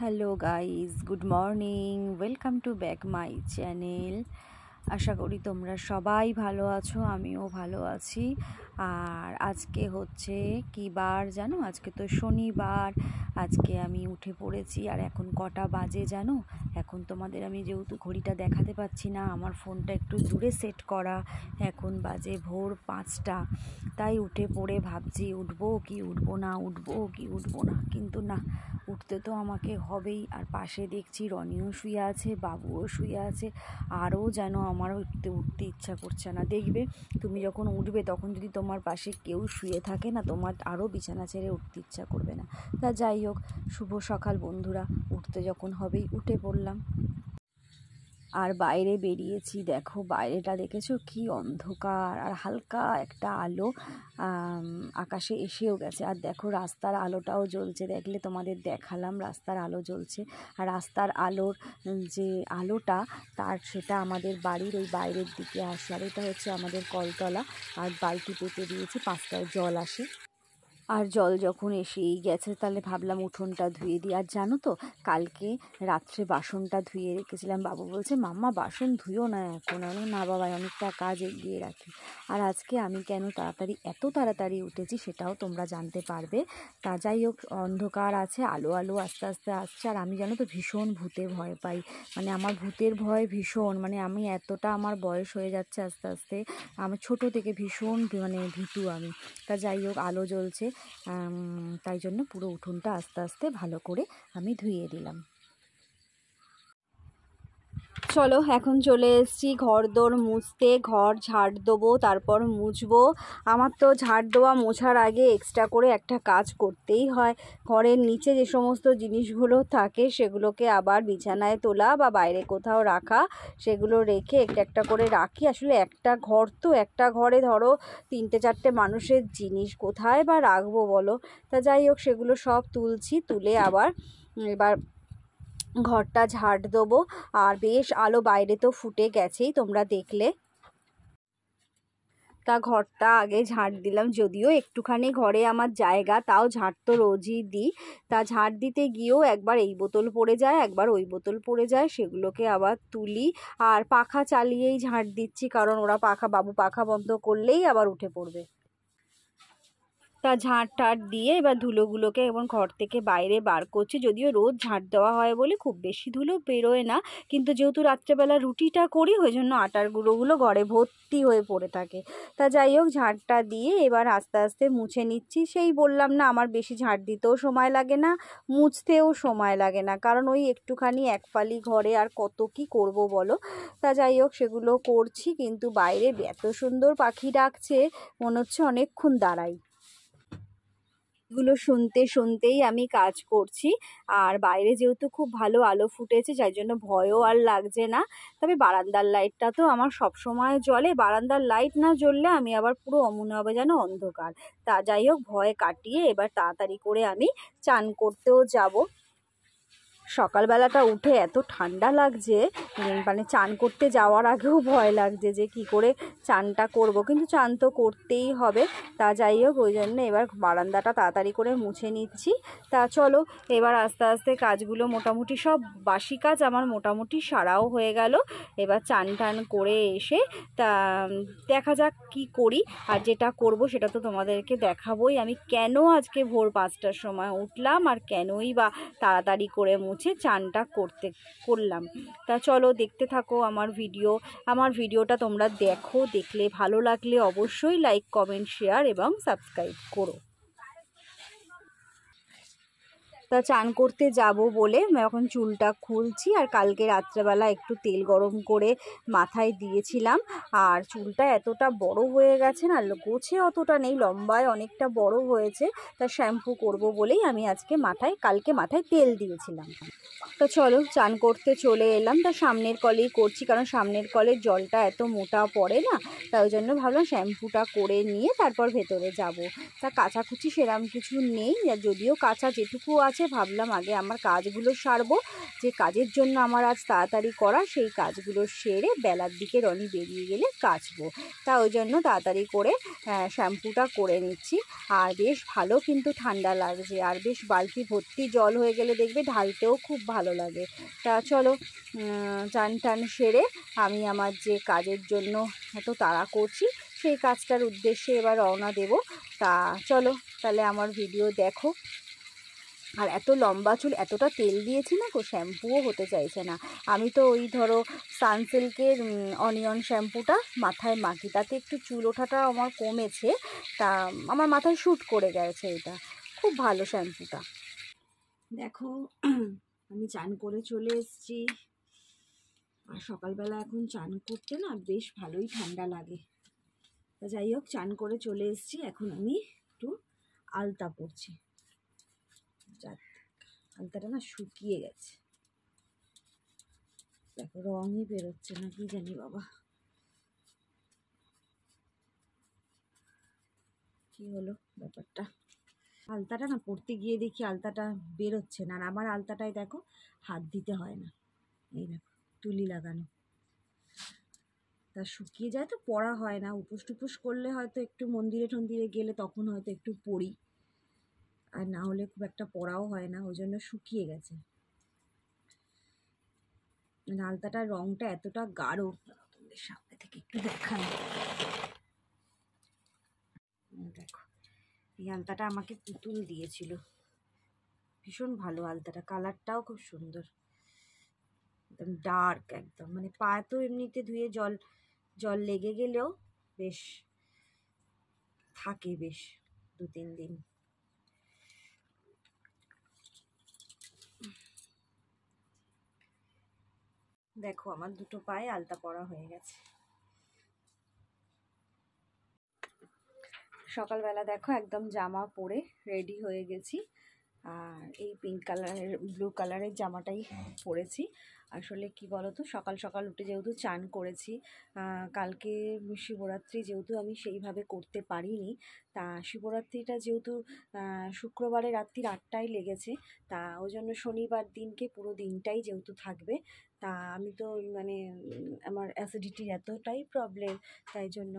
Hello guys, good morning. Welcome to back my channel. আশা করি তোমরা সবাই ভালো আছো, আমিও ভালো আছি। আর আজকে হচ্ছে কি বার জানো? আজকে তো শনিবার। আজকে আমি উঠে পড়েছি। আর এখন কটা বাজে জানো? এখন তোমাদের আমি যেহেতু ঘড়িটা দেখাতে পাচ্ছি না, আমার ফোনটা একটু দূরে সেট করা, এখন বাজে ভোর 5টা। তাই উঠে পড়ে ভাবছি উঠবো কি উঠবো না, উঠবো কি উঠবো না, কিন্তু না, উঠতে তো আমাকে হবেই। আর পাশে দেখছি রনিও শুয়ে আছে, বাবুও শুয়ে আছে। আরও যেন আমারও উঠতে ইচ্ছা করছে না। দেখবে তুমি যখন উঠবে তখন যদি তোমার পাশে কেউ শুয়ে থাকে না, তোমার আরও বিছানা ছেড়ে উঠতে ইচ্ছা করবে না। তা যাই হোক, শুভ সকাল বন্ধুরা। উঠতে যখন হবেই উঠে পড়লাম। আর বাইরে বেরিয়েছি, দেখো বাইরেটা দেখেছো কি অন্ধকার, আর হালকা একটা আলো আকাশে এসেও গেছে। আর দেখো রাস্তার আলোটাও জ্বলছে, দেখলে তোমাদের দেখালাম রাস্তার আলো জ্বলছে। আর রাস্তার আলোর যে আলোটা সেটা আমাদের বাড়ির ওই বাইরের দিকে আসে। আর এটা হচ্ছে আমাদের কলতলা। আর বালতি পেতে দিয়েছি, 5টায় জল আসে। আর জল যখন এসেই গেছে, তাহলে ভাবলাম উঠোনটা ধুয়ে দিই। আর জানো তো, কালকে রাত্রে বাসনটা ধুয়ে রেখেছিলাম। বাবু বলছে মাম্মা বাসন ধুইও না এখন। আমি না বাবা, অনেকটা কাজ এগিয়ে রাখি। আর আজকে আমি কেন এত তাড়াতাড়ি উঠেছি সেটাও তোমরা জানতে পারবে। তা যাই হোক, অন্ধকার আছে, আলো আলো আস্তে আস্তে আসছে। আর আমি জানো তো ভীষণ ভূতে ভয় পাই, মানে আমার ভূতের ভয় ভীষণ, মানে আমি এতটা আমার বয়স হয়ে যাচ্ছে আস্তে আস্তে, আমার ছোট থেকে ভীষণ ভীতু আমি। তা যাই হোক, আলো জ্বলছে, তাই জন্য পুরো উঠোনটা আস্তে আস্তে ভালো করে আমি ধুয়ে দিলাম। চলো, এখন চলে এসেছি ঘরদোর মুছতে। ঘর ঝাড় দেবো, তারপর মুছবো। আমার তো ঝাড় দেওয়া মোছার আগে এক্সট্রা করে একটা কাজ করতেই হয়। ঘরের নিচে যে সমস্ত জিনিসগুলো থাকে সেগুলোকে আবার বিছানায় তোলা বা বাইরে কোথাও রাখা, সেগুলো রেখে একটা একটা করে রাখি। আসলে একটা ঘর তো, একটা ঘরে ধরো 3-4টে মানুষের জিনিস, কোথায় বা রাখবো বলো? তা যাই হোক, সেগুলো সব তুলছি, তুলে আবার এবার ঘরটা ঝাড় দেবো। আর বেশ আলো বাইরে তো ফুটে গেছেই, তোমরা দেখলে। তা ঘরটা আগে ঝাড় দিলাম, যদিও একটুখানি ঘরে আমার জায়গা, তাও ঝাড় তো রোজই দিই। তা ঝাড় দিতে গিয়েও একবার এই বোতল পড়ে যায়, একবার ওই বোতল পড়ে যায়, সেগুলোকে আবার তুলি। আর পাখা চালিয়েই ঝাড় দিচ্ছি, কারণ বাবু পাখা বন্ধ করলেই আবার উঠে পড়বে। তা ঝাঁট টাট দিয়ে এবার ধুলোগুলোকে এবং ঘর থেকে বাইরে বার করছি। যদিও রোজ ঝাঁট দেওয়া হয় বলে খুব বেশি ধুলো বেরোয় না, কিন্তু যেহেতু রাত্রেবেলা রুটিটা করি ওই জন্য আটার গুঁড়োগুলো ঘরে ভর্তি হয়ে পড়ে থাকে। তা যাই হোক, ঝাঁটটা দিয়ে এবার আস্তে আস্তে মুছে নিচ্ছি। সেই বললাম না, আমার বেশি ঝাঁট দিতেও সময় লাগে না, মুছতেও সময় লাগে না, কারণ ওই একটুখানি এক ফালি ঘরে আর কত কি করব বলো। তা যাই হোক, সেগুলো করছি, কিন্তু বাইরে এত সুন্দর পাখি ডাকছে, মনে হচ্ছে অনেকক্ষণ দাঁড়াই। এগুলো শুনতে শুনতেই আমি কাজ করছি। আর বাইরে যেহেতু খুব ভালো আলো ফুটেছে, যার জন্য ভয়ও আর লাগছে না। তবে বারান্দার লাইটটা তো আমার সব সময় জ্বলে, বারান্দার লাইট না জ্বললে আমি আবার পুরো মনে হবে যেন অন্ধকার। তা যাই হোক, ভয় কাটিয়ে এবার তাড়াতাড়ি করে আমি চান করতেও যাব। সকালবেলাটা উঠে এত ঠান্ডা লাগছে, মানে চান করতে যাওয়ার আগেও ভয় লাগছে যে কি করে চানটা করব, কিন্তু চান তো করতেই হবে। তা যাই হোক, ওই জন্য এবার বারান্দাটা তাড়াতাড়ি করে মুছে নিচ্ছি। তা চলো, এবার আস্তে আস্তে কাজগুলো মোটামুটি সব বাসি কাজ আমার মোটামুটি সারাও হয়ে গেল। এবার চান টান করে এসে তা দেখা যাক কি করি। আর যেটা করব সেটা তো তোমাদেরকে দেখাবোই, আমি কেন আজকে ভোর 5টার সময় উঠলাম আর কেনই বা তাড়াতাড়ি করে মুছে চানটা করলাম। তা চলো, দেখতে থাকো আমার ভিডিওটা তোমরা দেখো। দেখলে ভালো লাগলে অবশ্যই লাইক, কমেন্ট, শেয়ার এবং সাবস্ক্রাইব করো। তা চান করতে যাব বলে এখন চুলটা খুলছি। আর কালকে রাত্রেবেলা একটু তেল গরম করে মাথায় দিয়েছিলাম, আর চুলটা এতটা বড় হয়ে গেছে না, গোছে অতটা নেই, লম্বায় অনেকটা বড় হয়েছে। তা শ্যাম্পু করব বলেই আমি কালকে মাথায় তেল দিয়েছিলাম। তো চলো, চান করতে চলে এলাম। তা সামনের কলেই করছি, কারণ সামনের কলের জলটা এত মোটা পড়ে না, তাই ওই জন্য ভাবলাম শ্যাম্পুটা করে নিয়ে তারপর ভেতরে যাব। তা কাচাকুচি সেরকম কিছু নেই, যদিও কাঁচা যেটুকু আছে, ভাবলাম আগে আমার কাজগুলো সারবো, যে কাজের জন্য আমার আজ তাড়াতাড়ি করা, সেই কাজগুলো সেরে বেলার দিকে রনি বেরিয়ে গেলে কাচবো। তা ওই জন্য তাড়াতাড়ি করে শ্যাম্পুটা করে নিচ্ছি। আর বেশ ভালো কিন্তু ঠান্ডা লাগছে, আর বেশ বালতি ভর্তি জল হয়ে গেলে দেখবে ঢালতেও খুব ভালো লাগে। তা চলো চান টান সেরে আমি আমার যে কাজের জন্য এত তাড়া করছি সেই কাজটার উদ্দেশ্যে এবার রওনা দেব। তা চলো তাহলে আমার ভিডিও দেখো। আর এত লম্বা চুল, এতটা তেল দিয়েছি না গো, শ্যাম্পুও হতে চাইছে না। আমি তো ওই ধরো সানসিল্কের অনিয়ন শ্যাম্পুটা মাথায় মাখি, তাতে একটু চুল ওঠাটা আমার কমেছে। তা আমার মাথায় শ্যুট করে গেছে, এটা খুব ভালো শ্যাম্পুটা। দেখো আমি চান করে চলে এসেছি। আর সকালবেলা এখন চান করতে না বেশ ভালোই ঠান্ডা লাগে। তা যাই হোক, চান করে চলে এসেছি। এখন আমি একটু আলতা পরছি। যাক, আলতাটা না শুকিয়ে গেছে, দেখো রঙই বেরোচ্ছে না, কি জানি বাবা কি হলো ব্যাপারটা। আলতাটা না পরতে গিয়ে দেখি আলতাটা বেরোচ্ছে না। আর আমার আলতাটায় দেখো হাত দিতে হয় না, এই দেখো তুলি লাগানো। তা শুকিয়ে যায় তো পরা হয় না। উপোস টুপোস করলে হয়তো একটু মন্দিরে টন্দিরে গেলে তখন হয়তো একটু পরি, আর না হলে খুব একটা পরাও হয় না, ওই জন্য শুকিয়ে গেছে। মানে আলতাটার রঙটা এতটা গাঢ়, তোমাদের সামনে থেকে একটু দেখাই। দেখো এই আলতাটা আমাকে পুতুল দিয়েছিল, ভীষণ ভালো আলতাটা, কালারটাও খুব সুন্দর, একদম ডার্ক একদম। মানে পা তো এমনিতে ধুয়ে জল জল লেগে গেলেও বেশ থাকে, বেশ 2-3 দিন। দেখো আমার দুটো পায়ে আলতা পরা হয়ে গেছে। সকালবেলা দেখো একদম জামা পরে রেডি হয়ে গেছি। আর এই পিঙ্ক কালারের ব্লু কালারের জামাটাই পরেছি। আসলে কি বলো তো, সকাল সকাল উঠে যেহেতু চান করেছি, কালকে শিবরাত্রি যেহেতু আমি সেইভাবে করতে পারিনি, তা শিবরাত্রিটা যেহেতু শুক্রবারে রাত্রি 8টায় লেগেছে, তা ওই জন্য শনিবার দিনকে পুরো দিনটাই যেহেতু থাকবে, তা আমি তো মানে আমার অ্যাসিডিটির এতটাই প্রবলেম, তাই জন্য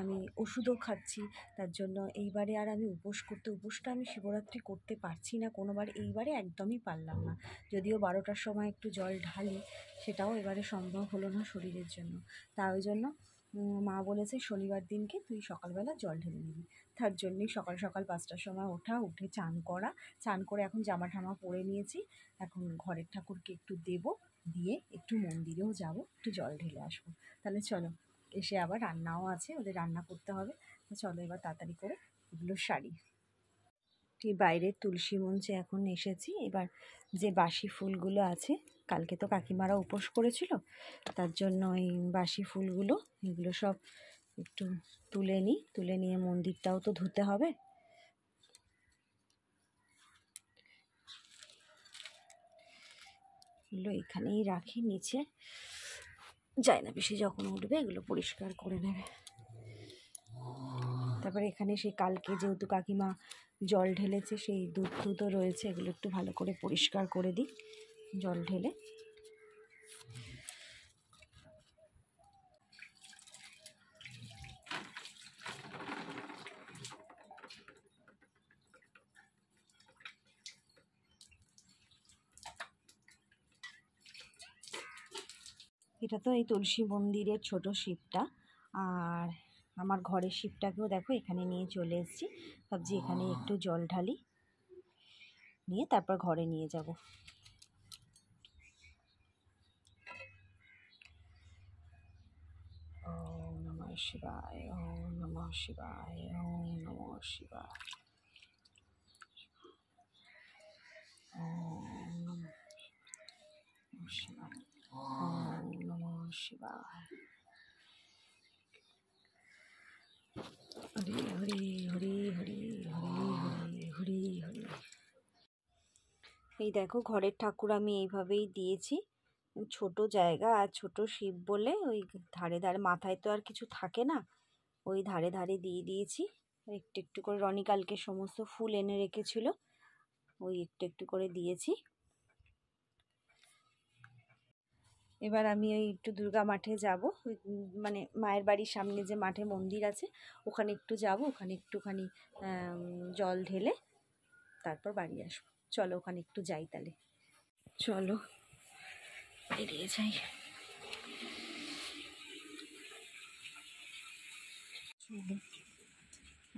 আমি ওষুধও খাচ্ছি। তার জন্য এইবারে আর আমি উপোসটা আমি শিবরাত্রি করতে পারছি না কোনোবার, এইবারে একদমই পারলাম না। যদিও 12টার সময় একটু জল ঢালি, সেটাও এবারে সম্ভব হলো না শরীরের জন্য। তা ওই জন্য মা বলেছে শনিবার দিনকে তুই সকালবেলা জল ঢেলে নিবি। তার জন্যই সকাল সকাল 5টার সময় উঠে চান করা। চান করে এখন জামা ঠামা পরে নিয়েছি। এখন ঘরের ঠাকুরকে একটু দেব, দিয়ে একটু মন্দিরেও যাব, একটু জল ঢেলে আসবো। তাহলে চলো, এসে আবার রান্নাও আছে, ওদের রান্না করতে হবে। তো চলো এবার তাড়াতাড়ি করে এগুলো সারি। ঠিক বাইরের তুলসী মঞ্চে এখন এসেছি। এবার যে বাসি ফুলগুলো আছে, কালকে তো কাকিমারা উপোস করেছিল, তার জন্য এই বাসি ফুলগুলো এগুলো সব একটু তুলে নিই। তুলে নিয়ে মন্দিরটাও তো ধুতে হবে। এগুলো এখানেই রাখি, নিচে যায় না, বেশি যখন উঠবে এগুলো পরিষ্কার করে নেবে। তারপরে এখানে সেই কালকে যেহেতু কাকিমা জল ঢেলেছে, সেই দুধও রয়েছে, এগুলো একটু ভালো করে পরিষ্কার করে দিই জল ঢেলে। এটা তো এই তুলসী মন্দিরের ছোট শিবটা, আর আমার ঘরের শিবটাকেও দেখো এখানে নিয়ে চলে এসেছি। ভাবছি এখানে একটু জল ঢালি, নিয়ে তারপর ঘরে নিয়ে যাব। ওম নমঃ শিবায়, ওম নমঃ শিবায়, ওম নমঃ শিবায়, ওম নমঃ শিবায়, ওম নমঃ শিবায়। হরি হরি হরি হরি হরি হরি হরি হরি। এই দেখো ঘরের ঠাকুর আমি এইভাবেই দিয়েছি, ছোট জায়গা আর ছোট শিব বলে ওই ধারে ধারে, মাথায় তো আর কিছু থাকে না, ওই ধারে ধারে দিয়ে দিয়েছি। একটু একটু করে রনি কালকে সমস্ত ফুল এনে রেখেছিল, ওই একটু একটু করে দিয়েছি। এবার আমি ওই একটু দুর্গা মাঠে যাব, মানে মায়ের বাড়ির সামনে যে মাঠে মন্দির আছে ওখানে একটু যাব, ওখানে একটুখানি জল ঢেলে তারপর বাড়ি আসবো। চলো ওখানে একটু যাই তাহলে, চলো বেরিয়ে যাই।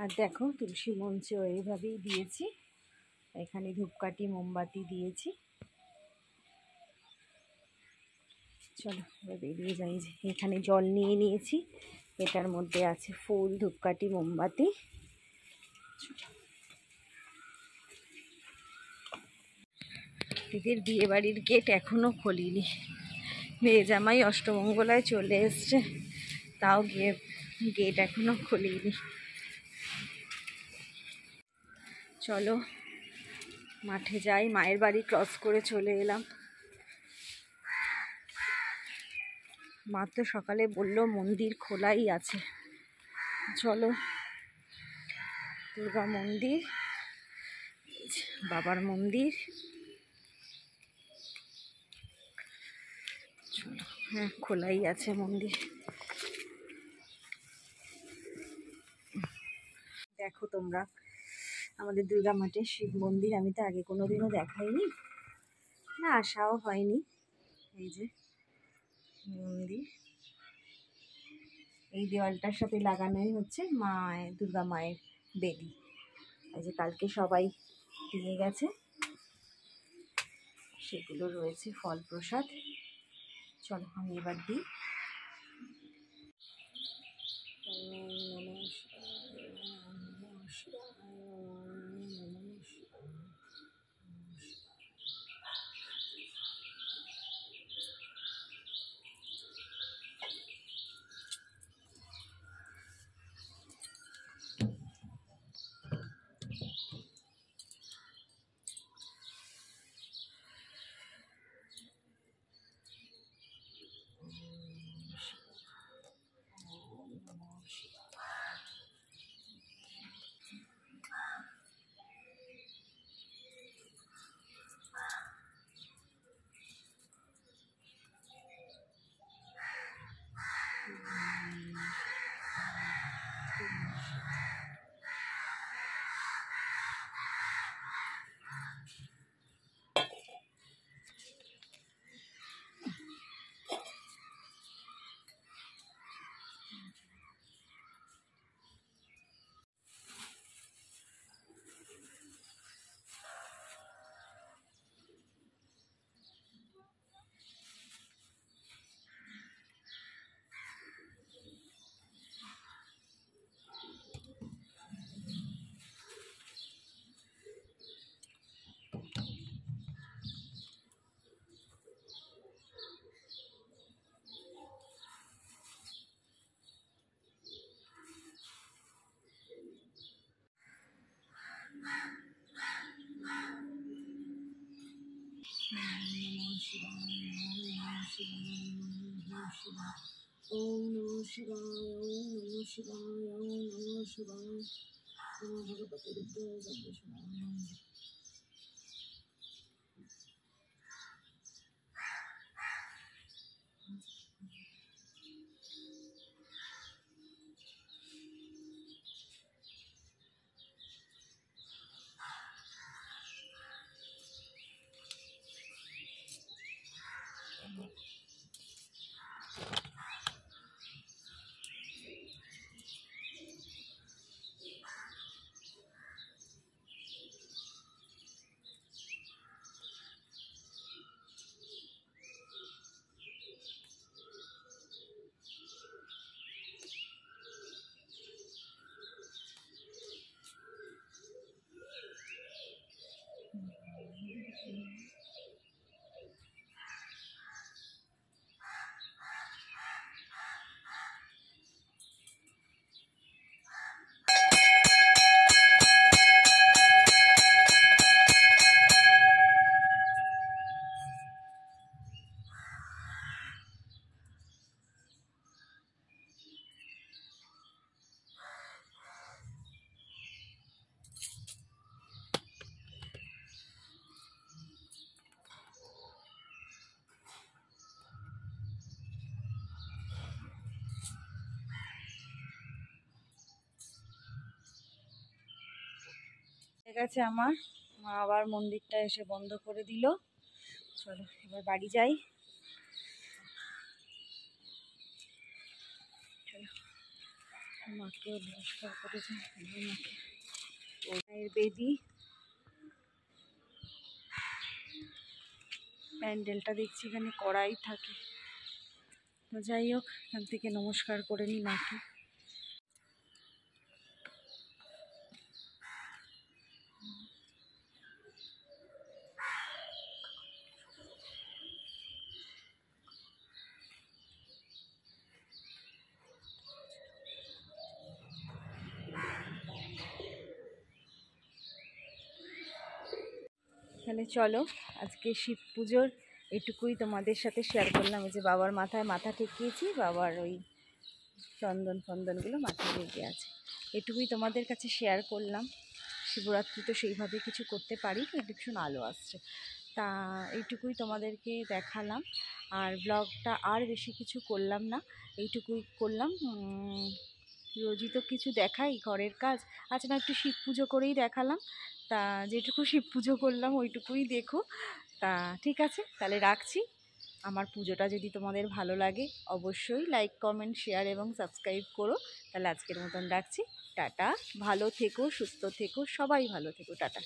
আর দেখো তুলসী মঞ্চে এইভাবেই দিয়েছি, এখানে ধূপকাঠি মোমবাতি দিয়েছি। চলো এবার বেরিয়ে যাই। যে এখানে জল নিয়ে নিয়েছি, এটার মধ্যে আছে ফুল, ধূপকাঠি, মোমবাতি। দিদির বিয়ে বাড়ির গেট এখনো খোলিনি, মেয়ে জামাই অষ্টমঙ্গলায় চলে এসছে, তাও গেট এখনো খোলিনি। চলো মাঠে যাই, মায়ের বাড়ি ক্রস করে চলে এলাম। মা তো সকালে বললো মন্দির খোলাই আছে। চলো, দুর্গা মন্দির, বাবার মন্দির, চলো, হ্যাঁ খোলাই আছে মন্দির। দেখো তোমরা আমাদের দুর্গা মাঠের শিব মন্দির, আমি তো আগে কোনোদিনও দেখাইনি, না আসাও হয়নি। এই যে মন্দির, এই দেওয়ালটার সাথে লাগানোই হচ্ছে দুর্গা মায়ের বেদি। এই যে কালকে সবাই দিয়ে গেছে, সেগুলো রয়েছে ফল প্রসাদ। চলো আমি এবার দিই। ओम नमो शिवाय, ओम नमो शिवाय, ओम नमो शिवाय, नमो भगवते रुद्राय सर्वेश्वराय। ঠিক আছে, আমার মা আবার মন্দিরটা এসে বন্ধ করে দিল। চলো এবার বাড়ি যাই। চলো মাকেও নমস্কার করে যাই। মাকে মায়ের বেদি, প্যান্ডেলটা দেখছি এখানে কড়াই থাকে। তো যাই হোক, এখান থেকে নমস্কার করে নিই মাকে। তাহলে চলো, আজকে শিব পুজোর এটুকুই তোমাদের সাথে শেয়ার করলাম। এই যে বাবার মাথায় মাথা ঠেকিয়েছি, বাবার ওই চন্দন ফন্দনগুলো মাথায় লেগে আছে, এটুকুই তোমাদের কাছে শেয়ার করলাম। শিবরাত্রি তো সেইভাবে কিছু করতে পারি, ভীষণ আলো আসছে, তা এইটুকুই তোমাদেরকে দেখালাম। আর ব্লগটা আর বেশি কিছু করলাম না, এইটুকুই করলাম। রোজই তো কিছু দেখাই ঘরের কাজ, আজ না একটু শিব পুজো করেই দেখালাম। তা যেটুকু শিব পুজো করলাম ওইটুকুই দেখো। তা ঠিক আছে, তাহলে রাখছি। আমার পুজোটা যদি তোমাদের ভালো লাগে অবশ্যই লাইক, কমেন্ট, শেয়ার এবং সাবস্ক্রাইব করো। তাহলে আজকের মতন রাখছি, টাটা। ভালো থেকো, সুস্থ থেকো, সবাই ভালো থেকো, টাটা।